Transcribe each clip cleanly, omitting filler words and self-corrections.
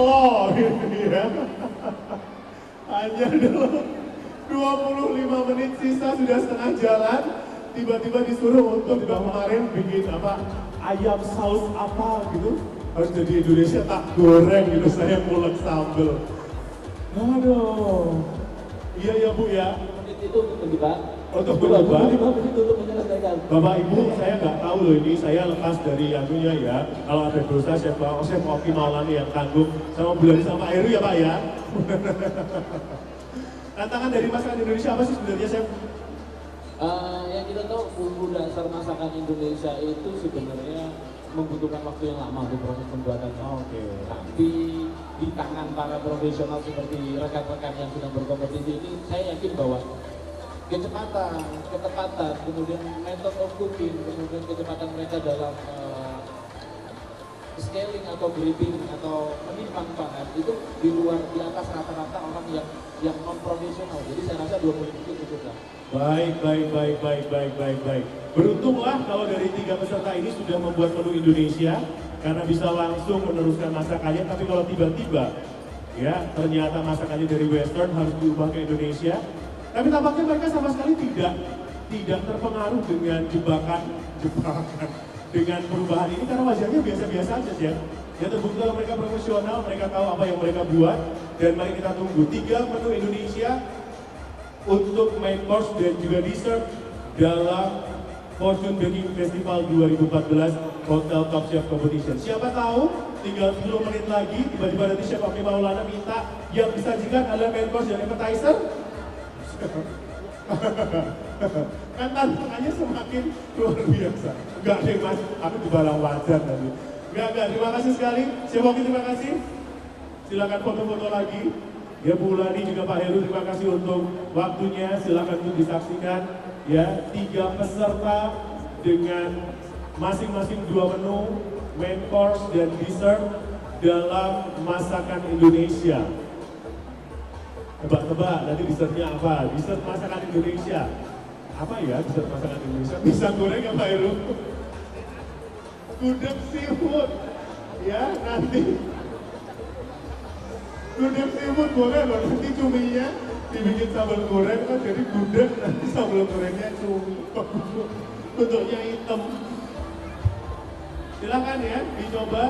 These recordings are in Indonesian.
Oh, gitu ya. Hanya dulu 25 menit sisa sudah setengah jalan, tiba-tiba disuruh untuk kemarin bikin apa, ayam saus apa gitu, harus jadi Indonesia tak goreng gitu, saya mulek sambel. Aduh, iya ya Bu ya. Itu untuk Pak. Untuk berubah, untuk menyelesaikan. Bapak Ibu, saya nggak tahu loh ini, saya lepas dari anunya ya. Kalau ada dosa, saya mau Oki Maulani yang tanggung sama Bulani sama Heru ya Pak ya. Tantangan dari masakan Indonesia apa sih sebenarnya, Chef? Yang kita tahu bumbu dasar masakan Indonesia itu sebenarnya membutuhkan waktu yang lama untuk proses pembuatannya. Oke. Tapi di tangan para profesional seperti rekan-rekan yang sedang berkompetisi ini, saya yakin bahwa kecepatan, ketepatan, kemudian method of cooking, kemudian kecepatan mereka dalam scaling atau grading atau menimbang bahan itu di atas rata-rata orang yang non profesional. Jadi saya rasa 20 menit cukup lah. Baik. Beruntunglah kalau dari 3 peserta ini sudah membuat menu Indonesia karena bisa langsung meneruskan masakannya. Tapi kalau tiba-tiba ya ternyata masakannya dari Western harus diubah ke Indonesia. Tapi tampaknya mereka sama sekali tidak terpengaruh dengan jebakan dengan perubahan ini karena wajahnya biasa-biasa aja ya. Ya terbukti kalau mereka profesional, mereka tahu apa yang mereka buat, dan mari kita tunggu 3 menu Indonesia untuk main course dan juga dessert dalam Fortune Baking Festival 2014 Hotel Top Chef Competition. Siapa tahu tinggal 10 menit lagi tiba-tiba nanti Chef Oki Maulana minta yang disajikan adalah main course dan appetizer. Kan tantangannya semakin luar biasa. Enggak deh Mas, aku dibalang wajar tadi. Enggak, terima kasih sekali. Chef Oki terima kasih. Silakan foto-foto lagi. Ya Bu Ulani juga Pak Heru terima kasih untuk waktunya. Silakan untuk disaksikan ya 3 peserta dengan masing-masing 2 menu main course dan dessert dalam masakan Indonesia. Tebak-tebak, nanti dessertnya apa? Dessert masakan Indonesia. Apa ya dessert masakan Indonesia? Pisang goreng apa Heru? Gudeg seafood. Ya, nanti gudeg seafood boleh loh, nanti cuminya dibikin sambal goreng kan jadi gudeg, nanti sambal gorengnya cumi. Bentuknya hitam. Silakan ya, dicoba.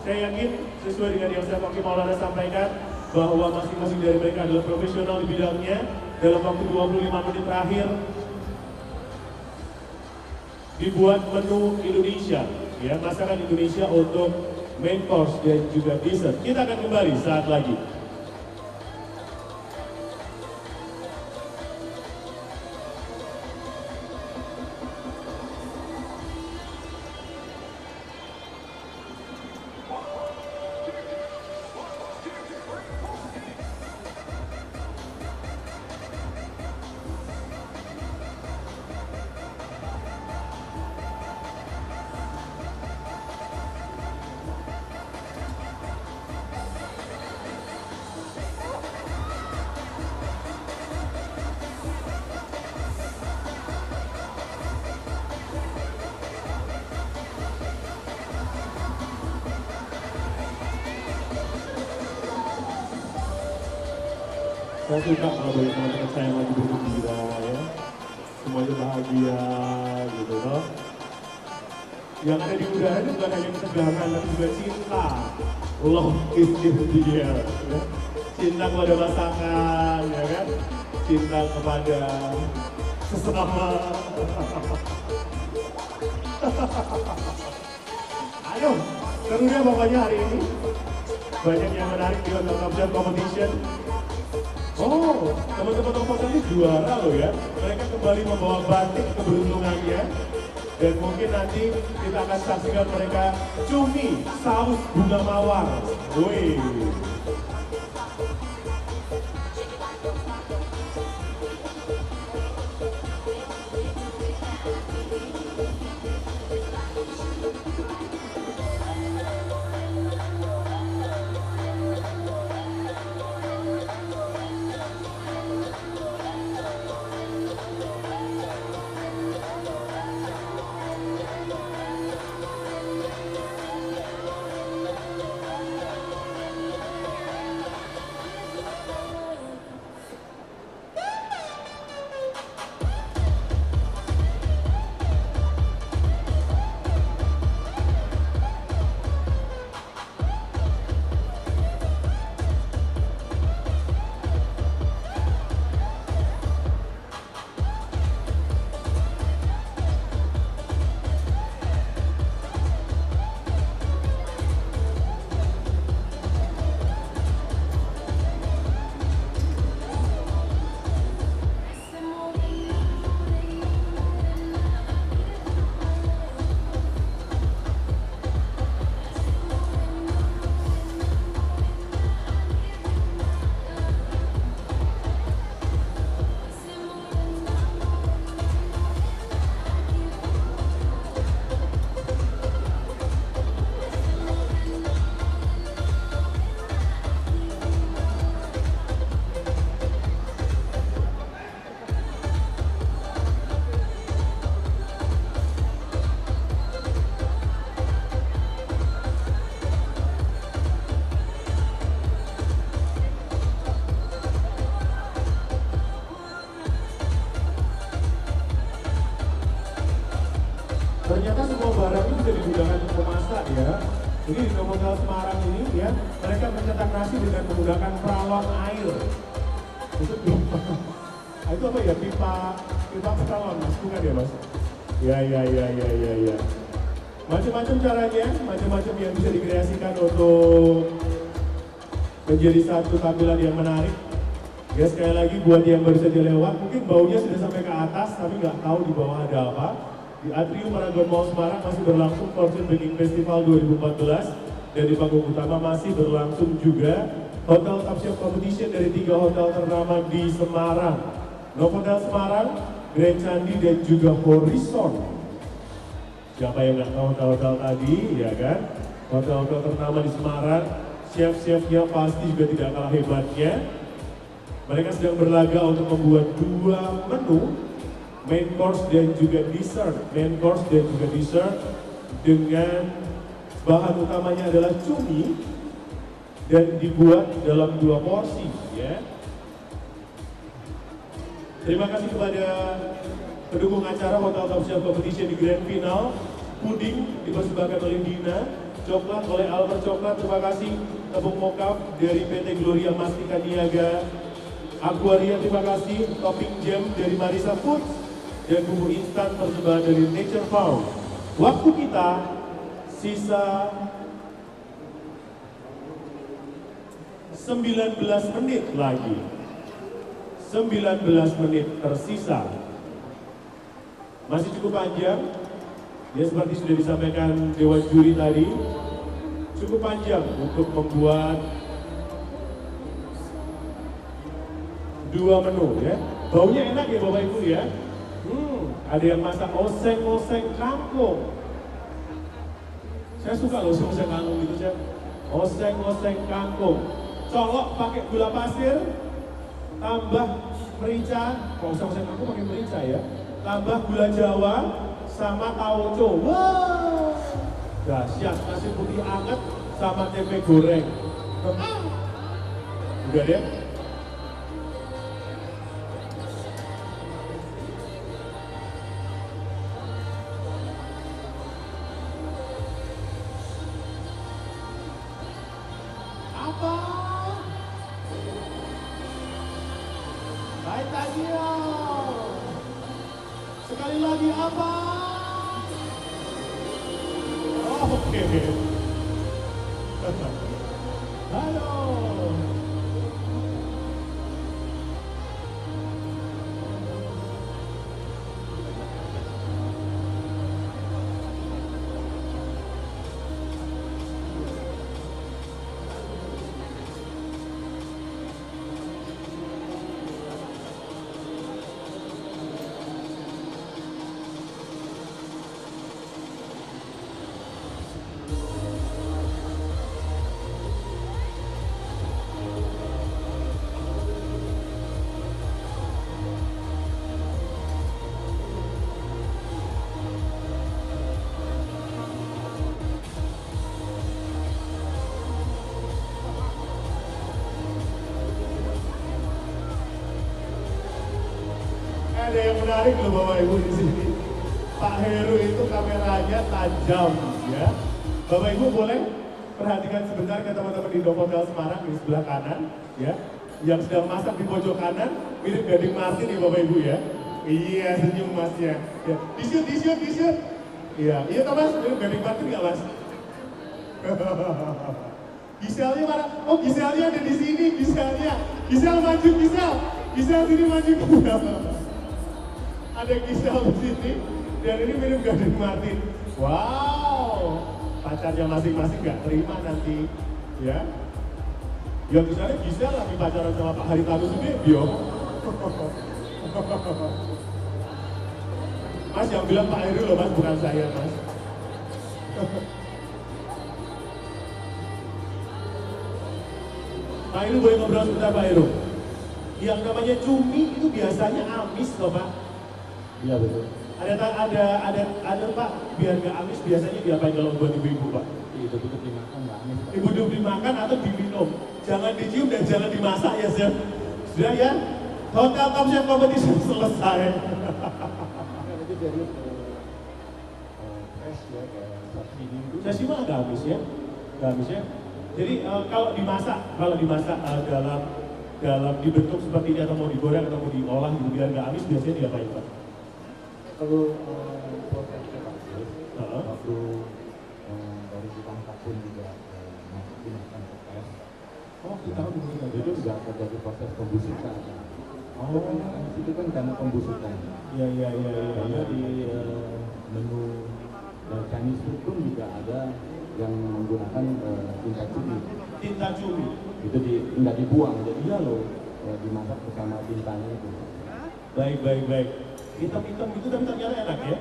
Saya yakin sesuai dengan yang saya Oki Maulana sampaikan, bahwa masing-masing dari mereka adalah profesional di bidangnya. Dalam waktu 25 menit terakhir dibuat menu Indonesia, ya masakan Indonesia untuk main course dan juga dessert. Kita akan kembali saat lagi. Saya suka kalau banyak teman-teman saya yang lagi bergembira ya, semuanya bahagia gitu loh. Yang ada di udara itu bukan hanya ketegangan, tapi juga cinta. Love is in the air, ya. Cinta kepada masakan, ya kan? Cinta kepada sesama. Ayo, serunya pokoknya hari ini. Banyak yang menarik di Hotel Top Chef Competition. Oh, teman-teman Tokopedia ini juara loh ya. Mereka kembali membawa batik keberuntungannya. Dan mungkin nanti kita akan saksikan mereka cumi saus bunga mawar. Woi. Hotel Semarang ini ya, mereka mencetak nasi dengan menggunakan peralon air. Itu pipa, itu apa ya, pipa peralon mas, bukan ya mas? Ya. Macam-macam caranya, macam-macam yang bisa dikreasikan untuk menjadi satu tampilan yang menarik. Ya sekali lagi buat yang baru saja lewat, mungkin baunya sudah sampai ke atas, tapi nggak tahu di bawah ada apa. Di Atrium Paragon Mall Semarang masih berlangsung Fortune Baking Festival 2014, dan di panggung utama masih berlangsung juga Hotel Top Chef Competition dari 3 hotel ternama di Semarang. Novotel Semarang, Grand Candi, dan juga Horizon. Siapa yang nggak tahu hotel-hotel tadi, ya kan? Hotel-hotel ternama di Semarang, chef-chefnya pasti juga tidak kalah hebatnya. Mereka sedang berlaga untuk membuat 2 menu, main course dan juga dessert. Main course dan juga dessert dengan bahan utamanya adalah cumi dan dibuat dalam 2 porsi, ya. Terima kasih kepada pendukung acara Hotel Top Chef Competition di Grand Final. Puding dipersembahkan oleh Dina, coklat oleh Albert Coklat, terima kasih. Tepung mokaf dari PT Gloria Mastika Niaga, Aquaria terima kasih, topping jam dari Marisa Foods, dan bumbu instan persembahan dari Nature Farm. Waktu kita sisa 19 menit lagi. 19 menit tersisa. Masih cukup panjang. Ya seperti sudah disampaikan Dewan Juri tadi, cukup panjang untuk membuat 2 menu ya. Baunya enak ya Bapak Ibu ya. Ada yang masak oseng-oseng kangkung. Saya suka loh oseng kangkung gitu ya. Oseng-oseng kangkung. Colok pakai gula pasir, tambah merica. Kalau oseng-oseng kangkung pakai merica ya. Tambah gula Jawa sama tauco. Wah, dahsyat, nasi putih anget sama tempe goreng. Udah deh. Apa? Baik lagi ya. Sekali lagi apa? Oh, oke. Halo. Ada yang menarik loh Bapak Ibu di sini. Pak Heru itu kameranya tajam ya. Bapak Ibu boleh perhatikan sebentar ke teman-teman di Novotel Semarang di sebelah kanan ya. Yang sedang masak di pojok kanan mirip Gading Martin ya Bapak Ibu ya. Iya senyum masnya. Ya. Di shoot. Iya Thomas, mirip Gading Martin nggak Mas? Giselnya mana? Oh Giselnya ada di sini, Giselnya. Gisel maju, Gisel sini maju. Ada Gisel di sini, dan ini mirip Gading Martin. Wow, pacarnya masing-masing nggak terima nanti, ya. Ya misalnya Gisel lagi pacaran sama Pak Haritanu Sudibyo. Mas yang bilang Pak Heru loh Mas, bukan saya Mas. Pak Heru boleh ngobrol sebentar Pak Heru? Yang namanya cumi itu biasanya amis loh Pak. Iya betul. Ada Pak, biar nggak amis biasanya diapain kalau buat ibu-ibu Pak? Duduk dimakan nggak amis. Ibu duduk dimakan atau diminum. Jangan dicium dan jangan dimasak ya Chef. Sudah ya? Hotel Top Chef Competition selesai. Itu dari fresh ya kayak sashimi. Sashimi agak amis ya? Gamis ya. Jadi kalau dimasak dalam dibentuk seperti ini atau mau digoreng atau mau diolah gitu biar nggak amis biasanya diapain Pak? Kalau prosesnya Pak, Heeh. waktu dari ditangkap pun juga masuk dimakan ke tes. Oh kita tahu dulu Itu juga terjadi proses pembusukan. Oh. Itu kan karena pembusukan. Iya iya iya iya. Karena di menu Chinese food pun juga ada yang menggunakan tinta cumi. Tinta cumi. Itu nggak dibuang, jadi ya loh dimasak bersama tintanya itu. Baik baik baik. Hitam-hitam gitu tapi ternyata enak ya.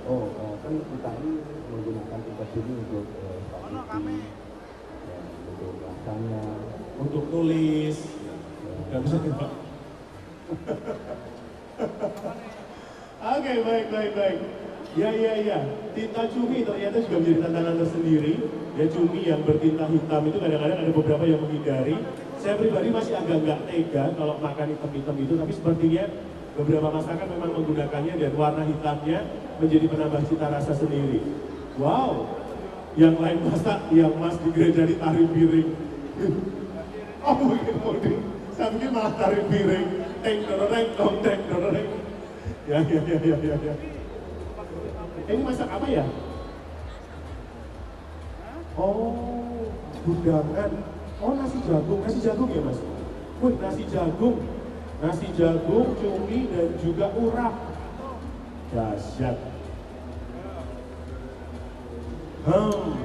Oh, kan kita ini menggunakan tinta cumi untuk spaghetti, untuk rasanya. Untuk nulis. Gak bisa nih Pak. Oke baik baik baik. Ya ya ya. Tinta cumi ternyata juga menjadi tantangan tersendiri. Ya cumi yang bertinta hitam itu kadang-kadang ada beberapa yang menghindari. Saya pribadi masih agak nggak tega kalau makan hitam-hitam itu, tapi sepertinya beberapa masakan memang menggunakannya dan warna hitamnya menjadi penambah cita rasa sendiri. Wow, yang lain masak, yang mas di gereja di tarik piring. Oh mungkin mungkin, saya mungkin malah tarik piring. Teng dororeng, teng dororeng. Ya ya ya ya ya. Ya. Ini masak apa ya? Oh, gudangan. Oh nasi jagung ya mas? Wih nasi jagung, cumi dan juga urap. Dahsyat.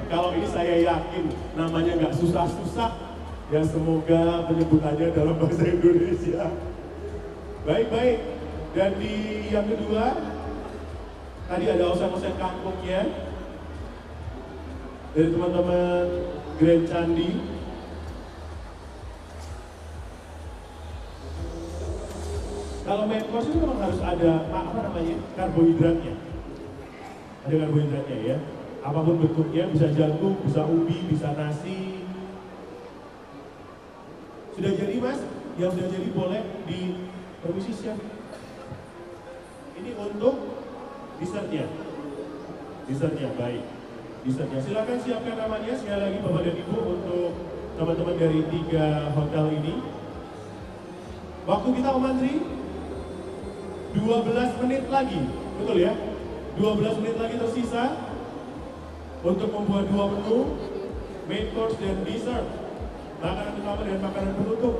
Kalau ini saya yakin namanya nggak susah-susah. Ya semoga penyebutannya dalam bahasa Indonesia. Baik-baik. Dan di yang kedua, tadi ada oseng-oseng kangkungnya dari teman-teman Grand Candi. Kalau main course itu memang harus ada karbohidratnya. Ada karbohidratnya ya. Apapun bentuknya, bisa jagung, bisa ubi, bisa nasi. Sudah jadi mas? Yang sudah jadi boleh di permisi chef. Ini untuk dessertnya. Dessertnya baik. Dessertnya silakan siapkan namanya sekali lagi Bapak dan Ibu untuk teman-teman dari 3 hotel ini. Waktu kita Om Andri 12 menit lagi, betul ya? 12 menit lagi tersisa untuk membuat 2 menu, main course dan dessert, makanan utama dan makanan penutup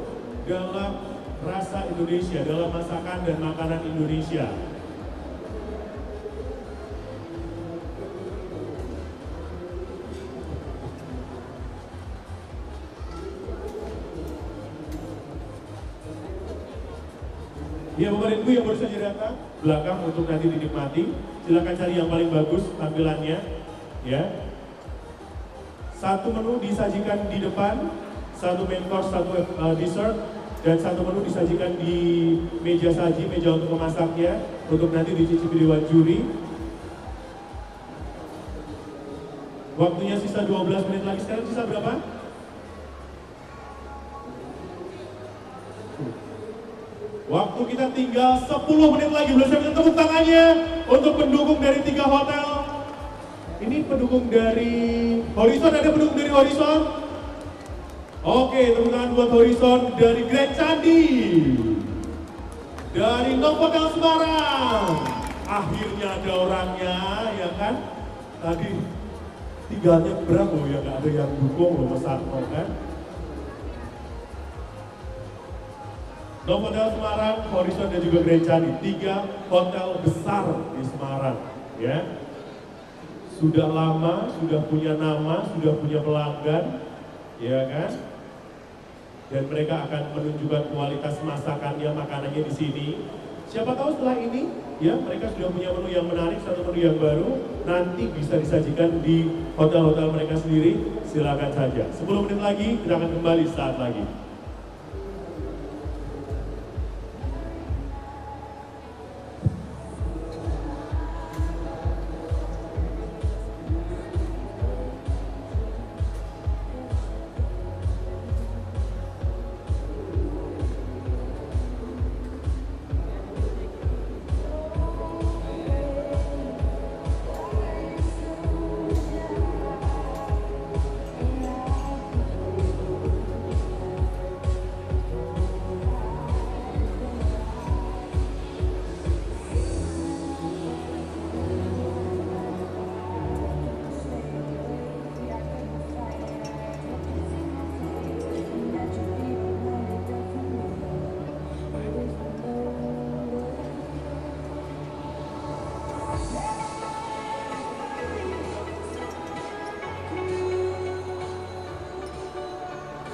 dalam rasa Indonesia, dalam masakan dan makanan Indonesia. Ya Bapak dan Ibu yang baru saja datang belakang untuk nanti dinikmati, silakan cari yang paling bagus tampilannya ya. 1 menu disajikan di depan, 1 main course, 1 dessert, dan 1 menu disajikan di meja saji, meja untuk memasaknya untuk nanti dicicipi dewan juri. Waktunya sisa 12 menit lagi, sekarang sisa berapa? Waktu kita tinggal 10 menit lagi, boleh saya minta tepuk tangannya untuk pendukung dari 3 hotel. Ini pendukung dari Horizon, ada pendukung dari Horizon? Oke, tepuk tangan buat Horizon dari Grand Candi. Dari Novotel Semarang. Akhirnya ada orangnya, ya kan? Tadi tinggalnya berang loh ya, gak ada yang dukung loh Mas Sarto kan? Novotel Semarang, Horizon dan juga Grand Candi, 3 hotel besar di Semarang, ya. Sudah lama, sudah punya nama, sudah punya pelanggan, ya kan? Dan mereka akan menunjukkan kualitas masakannya, makanannya di sini. Siapa tahu setelah ini, ya mereka sudah punya menu yang menarik, 1 menu yang baru, nanti bisa disajikan di hotel-hotel mereka sendiri. Silakan saja. 10 menit lagi, kita akan kembali saat lagi.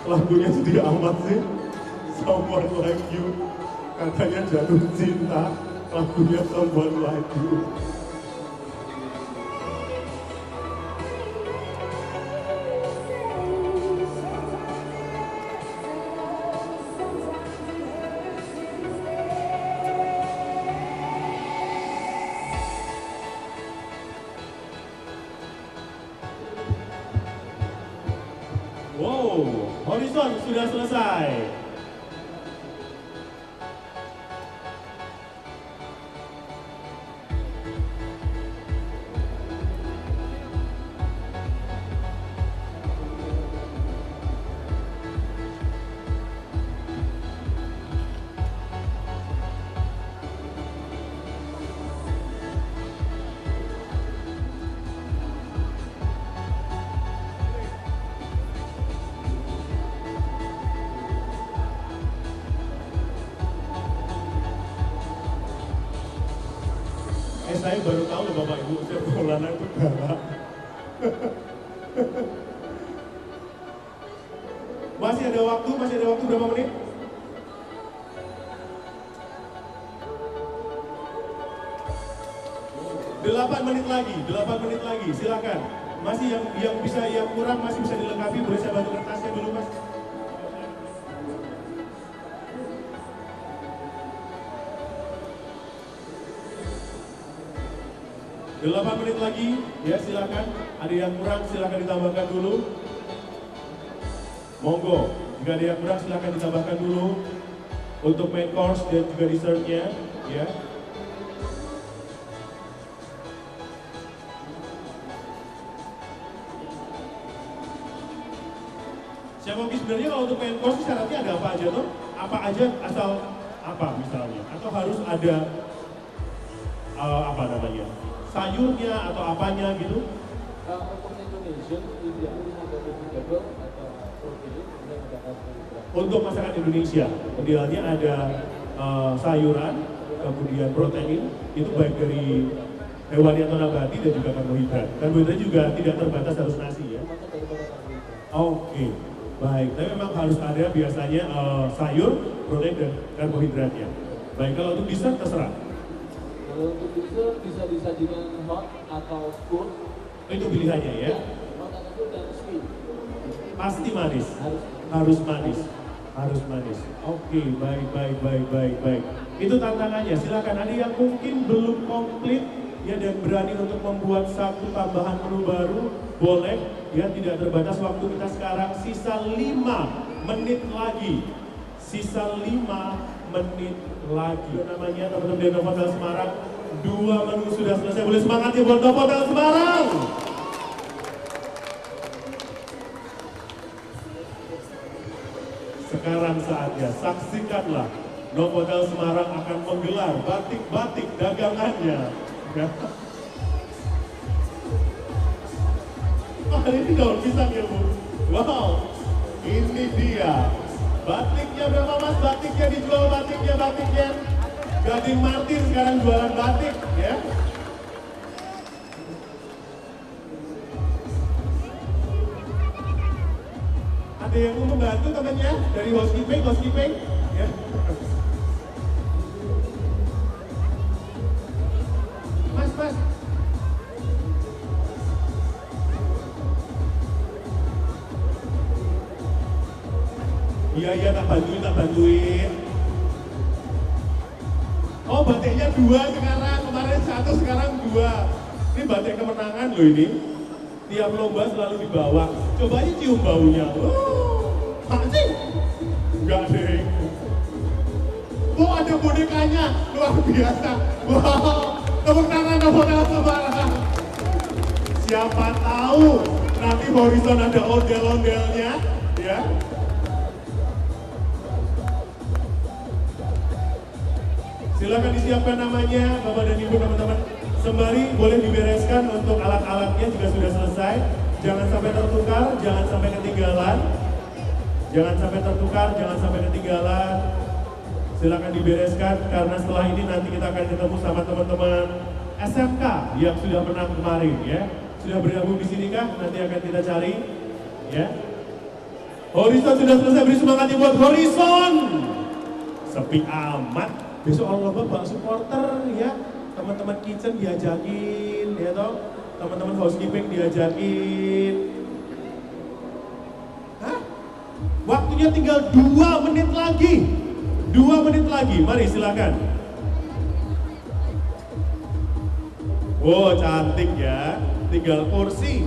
lagunya sedih amat sih. Someone Like You. Katanya jatuh cinta, lagunya Someone Like You. Wow, Horizon sudah selesai. Saya baru tahu loh Bapak Ibu, Chef Maulana itu galak. Masih ada waktu berapa menit? Delapan menit lagi, silakan. Masih yang bisa, yang kurang masih bisa dilengkapi, boleh saya bantu kertasnya dulu Mas? 8 menit lagi, ya silakan. Ada yang kurang silakan ditambahkan dulu. Monggo, jika ada yang kurang silakan ditambahkan dulu untuk main course dan juga dessertnya, ya. Chef Oki, sebenarnya kalau untuk main course syaratnya ada apa aja tuh? Apa aja asal apa misalnya? Atau harus ada apa namanya? Sayurnya atau apanya gitu? Untuk Indonesian idealnya ada vegetable atau protein, kemudian ada karbohidrat. Untuk masakan Indonesia, idealnya ada sayuran, kemudian protein, itu baik dari hewani atau nabati dan juga karbohidrat. Karbohidrat juga tidak terbatas harus nasi ya. Oke, baik. Tapi memang harus ada biasanya sayur, protein dan karbohidratnya. Baik, kalau untuk dessert terserah. Kalau untuk dessert bisa disajikan hot atau cool. Itu pilihannya ya. Hot atau cool dan sweet. Pasti manis. Harus manis. Harus manis. Oke, baik. Itu tantangannya. Silakan, ada yang mungkin belum komplit ya dan berani untuk membuat satu tambahan menu baru, boleh ya, tidak terbatas waktu kita sekarang. Sisa 5 menit lagi. Sisa 5 menit lagi. Namanya teman-teman dari Novotel Semarang, 2 menu sudah selesai. Boleh semangat ya buat Novotel Semarang. Sekarang saatnya, saksikanlah Novotel Semarang akan menggelar batik-batik dagangannya. Ya. Ini daun pisang ya Bu. Wow, ini dia. Batiknya berapa Mas? Batiknya dijual, batiknya. Gading Martin sekarang jualan batik ya. Ada yang mau membantu temannya dari housekeeping ya. Mas. Iya, tak bantuin. Oh, batiknya 2 sekarang, kemarin 1, sekarang 2. Ini batik kemenangan loh ini. Tiap lomba selalu dibawa. Coba aja cium baunya. Makasih. Enggak deh. Oh, ada bonekanya, luar biasa. Wow, tepuk tangan Novotel Semarang. Siapa tahu nanti Horizon ada ondel-ondelnya, ya. Silakan disiapkan namanya, Bapak dan Ibu, teman-teman. Sembari boleh dibereskan untuk alat-alatnya juga sudah selesai. Jangan sampai tertukar, jangan sampai ketinggalan. Jangan sampai tertukar, jangan sampai ketinggalan. Silakan dibereskan karena setelah ini nanti kita akan ketemu sama teman-teman SMK yang sudah menang kemarin ya. Sudah bergabung di sini kah? Nanti akan kita cari ya. Horizon sudah selesai, beri semangatnya buat Horizon. Sepi amat. Besok kalau lomba bawa supporter ya. Teman-teman kitchen diajakin ya toh. Teman-teman housekeeping diajakin. Hah? Waktunya tinggal 2 menit lagi. 2 menit lagi, mari silakan. Wow, cantik ya. Tinggal kursi.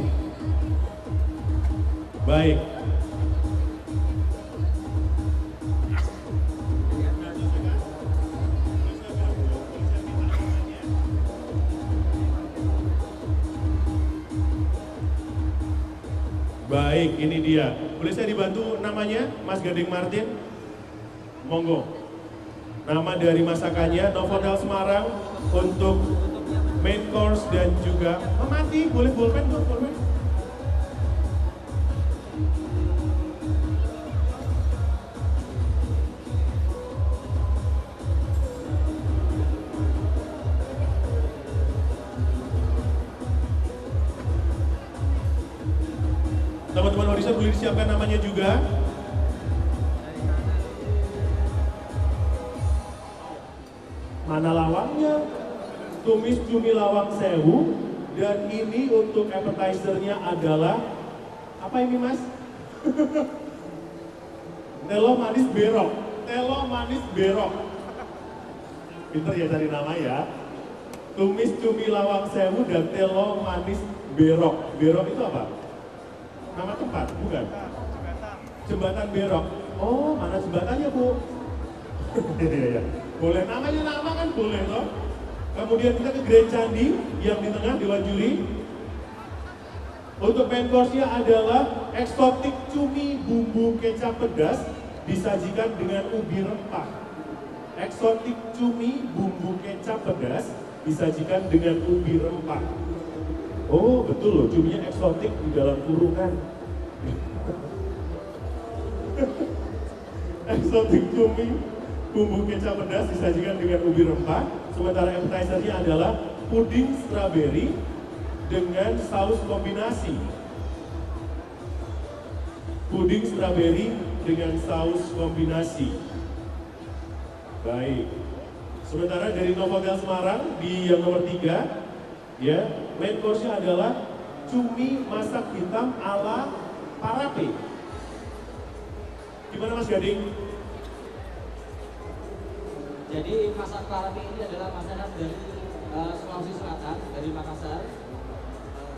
Baik. Baik, ini dia. Boleh saya dibantu namanya, Mas Gading Martin? Monggo. Nama dari masakannya, Novotel Semarang untuk main course dan juga mati. Boleh bolpen, bolpen. Teman-teman Horizon boleh disiapkan namanya juga. Mana lawangnya? Tumis cumi lawang sewu. Dan ini untuk appetizer-nya adalah apa ini mas? Telo manis berok. Telo manis berok. Pinter ya cari nama ya. Tumis cumi lawang sewu dan telo manis berok. Berok itu apa? Nama tempat? Bukan? Jembatan Berok. Oh, mana jembatannya, Bu? Boleh, namanya nama kan boleh, loh. Kemudian kita ke Grand Candi, yang di tengah, Dewan Juri. Untuk main course-nya adalah eksotik cumi bumbu kecap pedas, disajikan dengan ubi rempah. Eksotik cumi bumbu kecap pedas, disajikan dengan ubi rempah. Oh betul loh, cuminya eksotik di dalam kurungan. Eksotik cumi bumbu kecap pedas disajikan dengan ubi rempah. Sementara appetizer-nya adalah puding strawberry dengan saus kombinasi. Puding strawberry dengan saus kombinasi. Baik. Sementara dari Novotel Semarang di yang nomor 3, ya, main course-nya adalah cumi masak hitam ala Parape. Gimana Mas Gading? Jadi masak Parape ini adalah masakan dari Sulawesi Selatan, dari Makassar.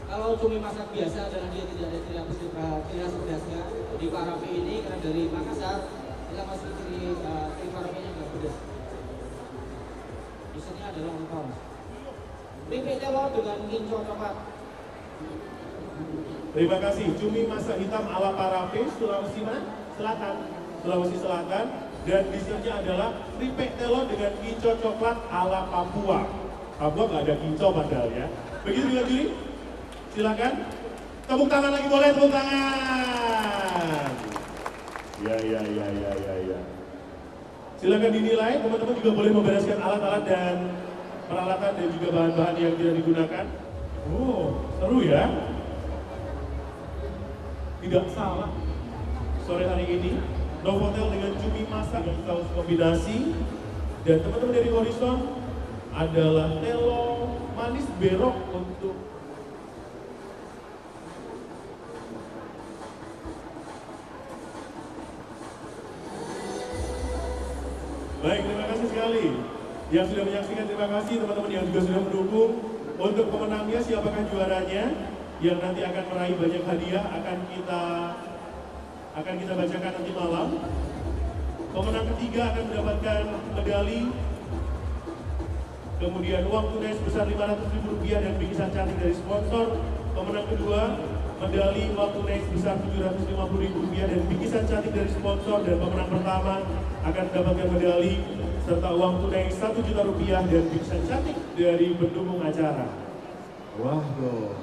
Kalau cumi masak biasa adalah dia tidak ada ciri pedasnya. Di Parape ini karena dari Makassar, kita masuk ciri Parape-nya nggak pedas. Isinya adalah empal. Keripik telo dengan kinclong coklat. Terima kasih. Cumi masak hitam ala Parape, Sulawesi Selatan. Sulawesi Selatan. Dan dessertnya adalah keripik telo dengan kinclong coklat ala Papua. Papua nggak ada kinclong padahal ya. Begitu juga Juri? Silakan. Tepuk tangan lagi boleh, tepuk tangan. Ya. Silakan dinilai. Teman-teman juga boleh membereskan alat-alat dan peralatan dan juga bahan-bahan yang tidak digunakan. Oh, seru ya. Tidak salah. Sore hari ini, Novotel dengan cumi masak dan saus kombinasi. Dan teman-teman dari Horizon adalah telo manis berok untuk baik, terima kasih sekali. Yang sudah menyaksikan, terima kasih teman-teman yang juga sudah mendukung. Untuk pemenangnya, siapakah juaranya yang nanti akan meraih banyak hadiah akan kita bacakan nanti malam. Pemenang ketiga akan mendapatkan medali, kemudian uang tunai sebesar Rp500.000 dan bingkisan cantik dari sponsor. Pemenang kedua, medali uang tunai sebesar Rp750.000 dan bingkisan cantik dari sponsor. Dan pemenang pertama akan mendapatkan medali serta uang tunai Rp1 juta dan bingkisan cantik dari pendukung acara. Wah bro,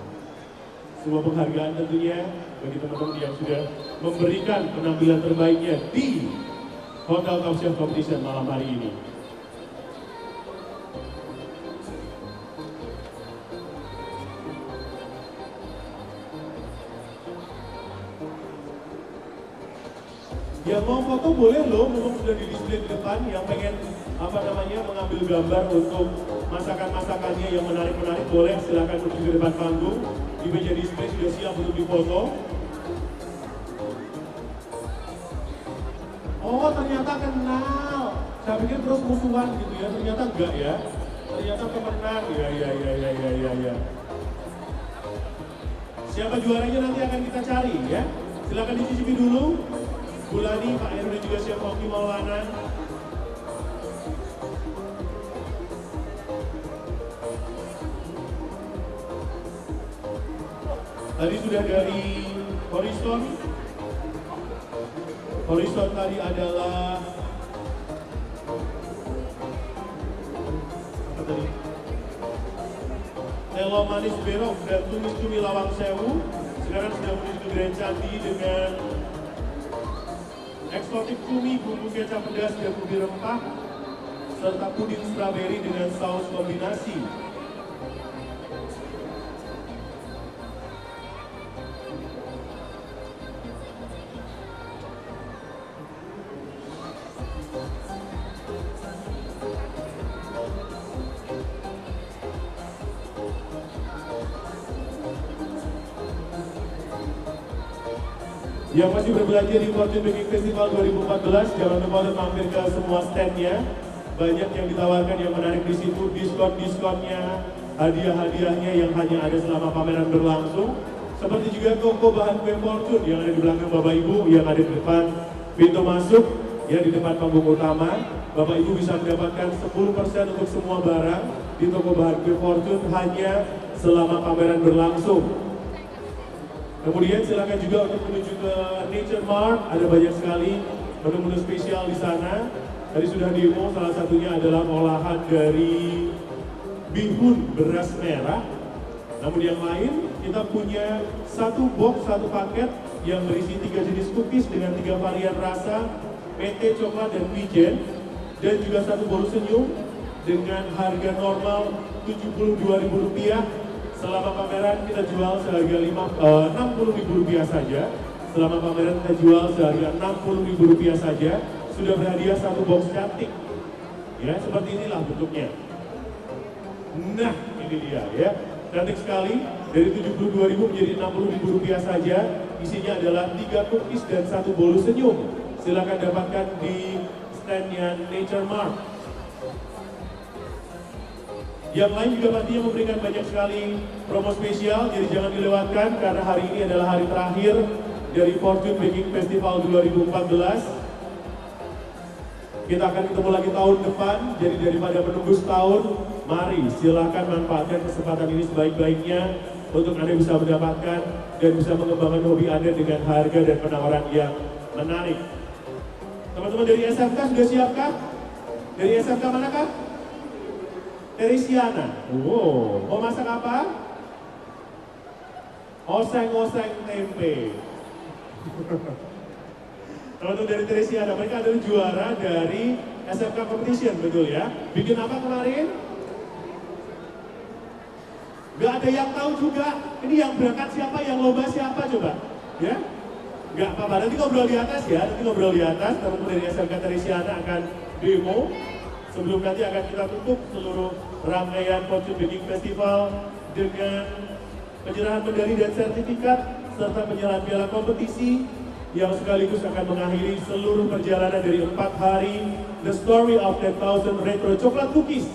sebuah penghargaan tentunya bagi teman-teman yang sudah memberikan penampilan terbaiknya di Hotel Top Chef Competition malam hari ini. Yang mau foto boleh loh, mumpung sudah di display di depan. Yang pengen mengambil gambar untuk masakan-masakannya yang menarik-menarik, boleh silakan menuju ke depan panggung. Di meja display sudah siap untuk difoto. Oh, ternyata kenal. Saya pikir terus musuhan gitu ya, ternyata enggak ya. Ternyata pemenang. Ya. Siapa juaranya nanti akan kita cari ya. Silakan dicicipi dulu. Bulani, Pak Heru dan juga Chef Oki Maulana. Tadi sudah dari Horizon. Horizon tadi adalah apa tadi? Telo Manis Berok dan Tumis-Tumi Lawang Sewu. Sekarang sudah menuju ke Grand Candi dengan eksotik cumi, bumbu kecap pedas dan ubi rempah, serta puding strawberry dengan saus kombinasi. Yang masih berbelanja di Fortune Baking Festival 2014, jangan lupa untuk mampir ke semua standnya. Banyak yang ditawarkan yang menarik di situ, diskon-diskonnya, hadiah-hadiahnya yang hanya ada selama pameran berlangsung. Seperti juga toko bahan kue Fortune yang ada di belakang Bapak Ibu, yang ada di depan pintu masuk, ya di depan panggung utama. Bapak Ibu bisa mendapatkan 10% untuk semua barang di toko bahan kue Fortune hanya selama pameran berlangsung. Kemudian silakan juga untuk menuju ke Nature Mart, ada banyak sekali menu-menu spesial di sana. Tadi sudah demo, salah satunya adalah olahan dari bihun beras merah. Namun yang lain, kita punya satu box, satu paket yang berisi 3 jenis cookies dengan 3 varian rasa, mete, coklat, dan wijen. Dan juga satu bolu senyum dengan harga normal Rp72.000. Selama pameran kita jual seharga Rp60.000 saja. Selama pameran kita jual seharga Rp60.000 saja. Sudah berhadiah satu box cantik. Ya, seperti inilah bentuknya. Nah, ini dia ya. Cantik sekali. Dari Rp72.000 menjadi Rp60.000 saja. Isinya adalah 3 cookies dan 1 bolu senyum. Silakan dapatkan di standnya Nature Mart. Yang lain juga pastinya memberikan banyak sekali promo spesial, jadi jangan dilewatkan karena hari ini adalah hari terakhir dari Fortune Baking Festival 2014. Kita akan ketemu lagi tahun depan, jadi daripada menunggu setahun, mari silahkan manfaatkan kesempatan ini sebaik-baiknya untuk Anda bisa mendapatkan dan bisa mengembangkan hobi Anda dengan harga dan penawaran yang menarik. Teman-teman dari SMK sudah siapkah? Dari SMK manakah? Teresiana. Wow, mau masak apa? Oseng-oseng tempe. Teman-teman dari Teresiana, mereka adalah juara dari SMK Competition, betul ya? Bikin apa kemarin? Gak ada yang tahu juga. Ini yang berangkat siapa, yang lomba siapa coba? Ya? Gak apa-apa, nanti ngobrol di atas ya. Nanti ngobrol di atas, teman-teman dari SMK Teresiana akan demo. Sebelum nanti akan kita tutup seluruh rangkaian Fortune Baking Festival dengan penyerahan medali dan sertifikat serta penyerahan piala kompetisi yang sekaligus akan mengakhiri seluruh perjalanan dari 4 hari The Story of 10,000 Retro Chocolate Cookies.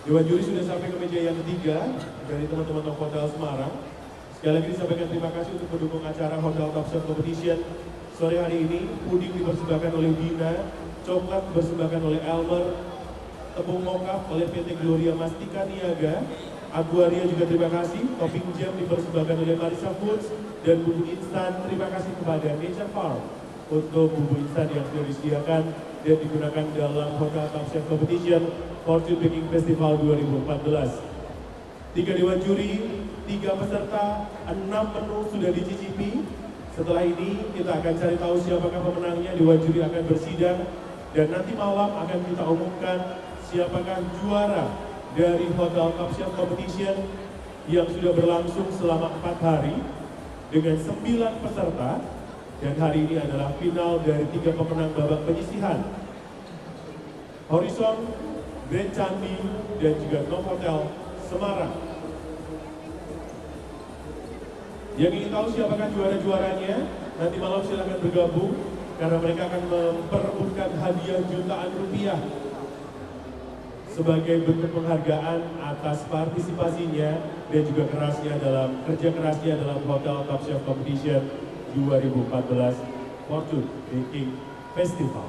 Dewan Juri sudah sampai ke meja yang ketiga dari teman-teman Hotel Semarang. Sekali lagi disampaikan terima kasih untuk pendukung acara Hotel Top Chef Competition. Sore hari ini, puding dipersembahkan oleh Dina, coklat dipersembahkan oleh Elmer, tepung mokaf oleh PT Gloria Mastika Niaga, Aguaria juga terima kasih, topping jam dipersembahkan oleh Marisa Foods, dan bumbu instan terima kasih kepada Nature Farm untuk bumbu instan yang sudah disediakan dan digunakan dalam Hotel Top Chef Competition Fortune Baking Festival 2014. 3 dewan juri, 3 peserta, 6 menu sudah dicicipi. Setelah ini kita akan cari tahu siapakah pemenangnya. Dewan juri akan bersidang dan nanti malam akan kita umumkan siapakah juara dari Hotel Top Chef Competition yang sudah berlangsung selama 4 hari dengan 9 peserta. Dan hari ini adalah final dari 3 pemenang babak penyisihan. Horizon, Grand Candi, dan juga Novotel Semarang. Yang ingin tahu siapakah juara-juaranya, nanti malam silakan bergabung karena mereka akan memperebutkan hadiah jutaan rupiah sebagai bentuk penghargaan atas partisipasinya dan juga kerasnya kerja kerasnya dalam Hotel Top Chef Competition 2014 Fortune Baking Festival.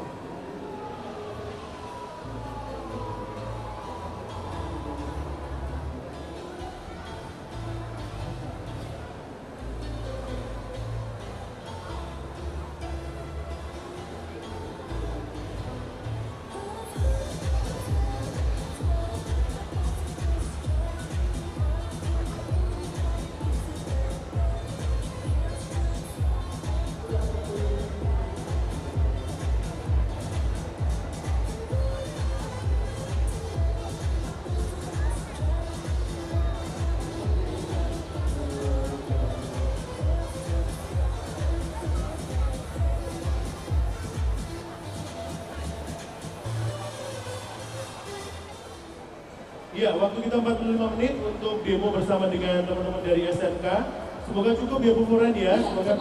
Iya, waktu kita 45 menit untuk demo bersama dengan teman-teman dari SMK. Semoga cukup ya Bu Furan ya. Semoga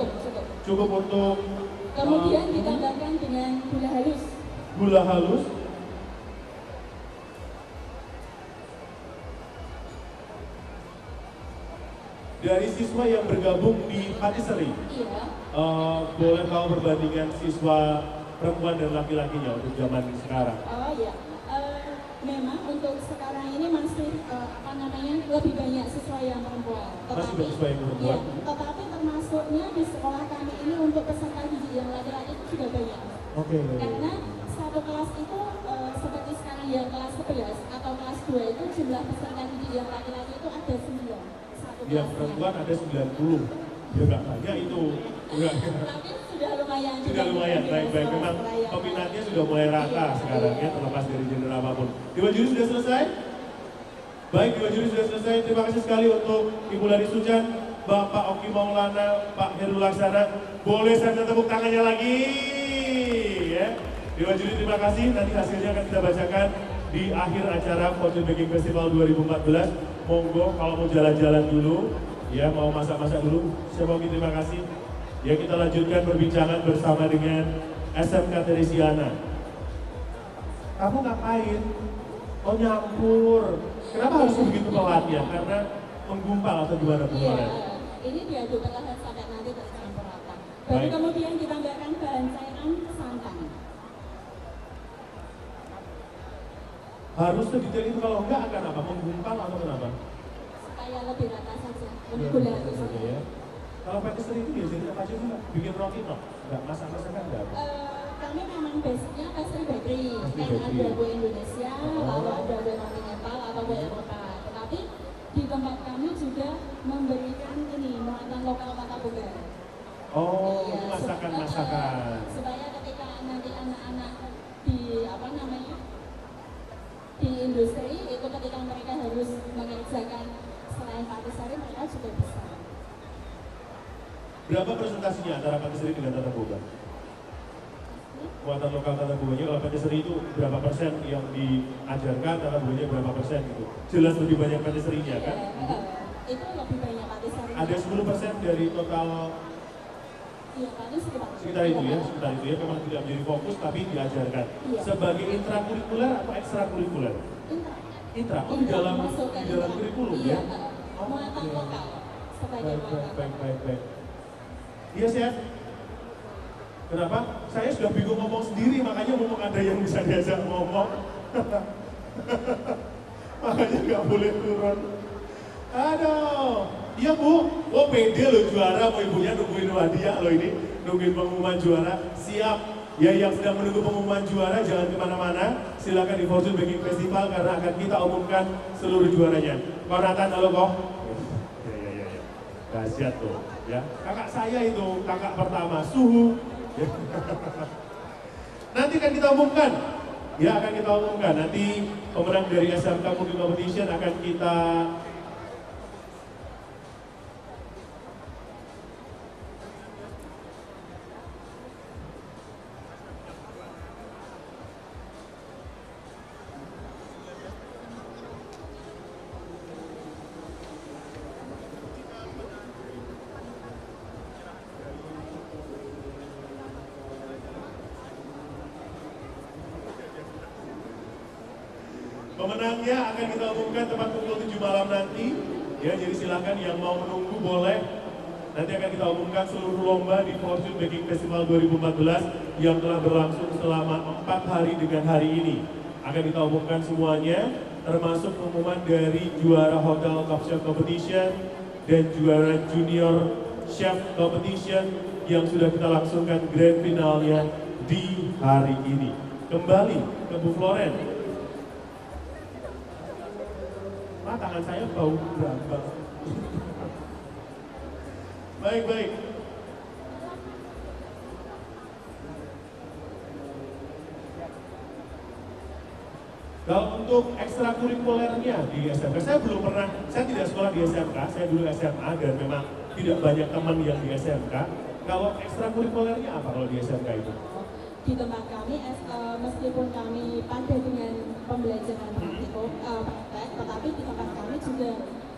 cukup untuk kemudian ditambahkan dengan gula halus. Gula halus. Dari siswa yang bergabung di patisserie. Iya. Boleh tahu perbandingan siswa perempuan dan laki-lakinya untuk zaman sekarang? Oh iya. Memang untuk sekarang ini masih lebih banyak siswa yang perempuan. Masih banyak siswa yang perempuan? Iya, tetapi termasuknya di sekolah kami ini untuk peserta didik yang laki-laki itu sudah banyak. Oke. Karena satu kelas itu seperti sekarang yang kelas 11 atau kelas 2 itu jumlah peserta didik yang laki-laki itu ada 9. Yang perempuan ada 90. Ya nggak banyak itu. Enggak. Tapi sudah lumayan. Sudah lumayan, baik-baik. Memang peminatnya sudah mulai rata sekarang ya, terlepas dari generasi apapun. Dewan juri sudah selesai? Baik, Dewan juri sudah selesai. Terima kasih sekali untuk Ibu Lari Sujan, Bapak Oki Maulana, Pak Heru Laksana. Boleh saya minta tepuk tangannya lagi? Ya. Dewan juri terima kasih. Nanti hasilnya akan kita bacakan di akhir acara Fortune Baking Festival 2014. Monggo kalau mau jalan-jalan dulu, ya mau masak-masak dulu. Saya mau terima kasih. Ya kita lanjutkan perbincangan bersama dengan SMK Teresiana. Kamu ngapain? Oh nyampur. Kenapa harus begitu pelatnya? Karena menggumpal atau gimana Iya, kemarin? ini diaduk perlahan sampai nanti tercampur rata. Baru Baik. kemudian ditambahkan bahan cairan santan. Harus sedetail itu, kalau enggak akan apa? Menggumpal atau kenapa? Supaya lebih rata saja. Lebih gula itu saja saja. ya. Kalau patisserie itu biasanya apa aja enggak? Bikin roti toh? Enggak, masak-masakan enggak apa? Kami memang basicnya pastry bakery. Pastry Kan bakery. ada kue Indonesia, lalu ada kue kontinental atau kue Eropa. Tetapi di tempat kami juga memberikan ini muatan lokal kata boga. Oh, Iya, itu masakan-masakan. supaya ketika nanti anak-anak di apa namanya di industri itu ketika mereka harus mengerjakan selain patisserie mereka juga bisa. Berapa presentasinya antara patisserie dengan tata boga? Muatan lokal tata boganya, kalau patisserie itu berapa persen yang diajarkan, tata boganya berapa persen gitu? Jelas lebih banyak patisserie-nya kan? Iya, itu lebih banyak patisserie. Ada 10% dari total Iya, tadi sekitar itu ya, memang tidak menjadi fokus tapi diajarkan. Iya. Sebagai intrakurikuler atau ekstrakurikuler? Intra, oh di dalam kurikulum iya, ya? Oh, muatan oke. lokal sebagai muatan. Baik. Iya chef. Kenapa? Saya sudah bingung ngomong sendiri, makanya mumpung ada yang bisa diajak ngomong. Makanya nggak boleh turun. Aduh, iya Bu, oh pede loh juara, mau ibunya nungguin hadiah loh ini, nungguin pengumuman juara, siap. Ya yang sedang menunggu pengumuman juara jangan kemana-mana, silakan di Fortune Baking Festival karena akan kita umumkan seluruh juaranya. Kau Nathan, halo kok? Ya. Dahsyat tuh, ya. Kakak saya itu, kakak pertama, Suhu. Nanti akan kita umumkan, ya akan kita umumkan. Nanti pemenang dari SMK Cooking Competition akan kita pemenangnya akan kita umumkan tepat pukul 7 malam nanti. Ya, jadi silakan yang mau menunggu boleh. Nanti akan kita umumkan seluruh lomba di Fortune Baking Festival 2014 yang telah berlangsung selama 4 hari dengan hari ini. Akan kita umumkan semuanya, termasuk pengumuman dari juara Hotel Top Chef Competition dan juara Junior Chef Competition yang sudah kita langsungkan grand finalnya di hari ini. Kembali ke Bu Floren. Tangan saya bau berambang. Baik. Kalau untuk ekstrakurikulernya di SMK, saya belum pernah, saya tidak sekolah di SMK, saya dulu SMA dan memang tidak banyak teman yang di SMK. Kalau ekstrakurikulernya apa kalau di SMK itu? Di tempat kami, meskipun kami pada dengan pembelajaran praktikum, praktek, tetapi di tempat kami juga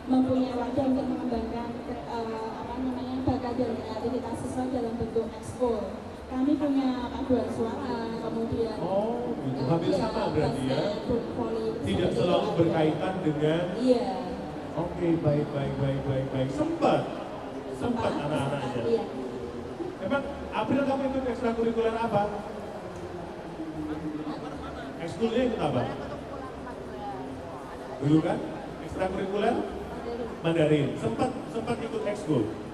mempunyai wadah untuk mengembangkan bakat dan kreativitas siswa dalam bentuk ekskul. Kami punya paduan suara, kemudian Gitu. Hampir sama berarti ya? basket, Tidak selalu berkaitan dengan. Iya. Oke, baik. Sempat anak-anaknya. Iya. Emang April kamu ikut ekstrakurikuler apa? Ekskulnya ikut apa? Dulu kan? Ekstrakurikuler? Mandarin. Sempat ikut ekskul.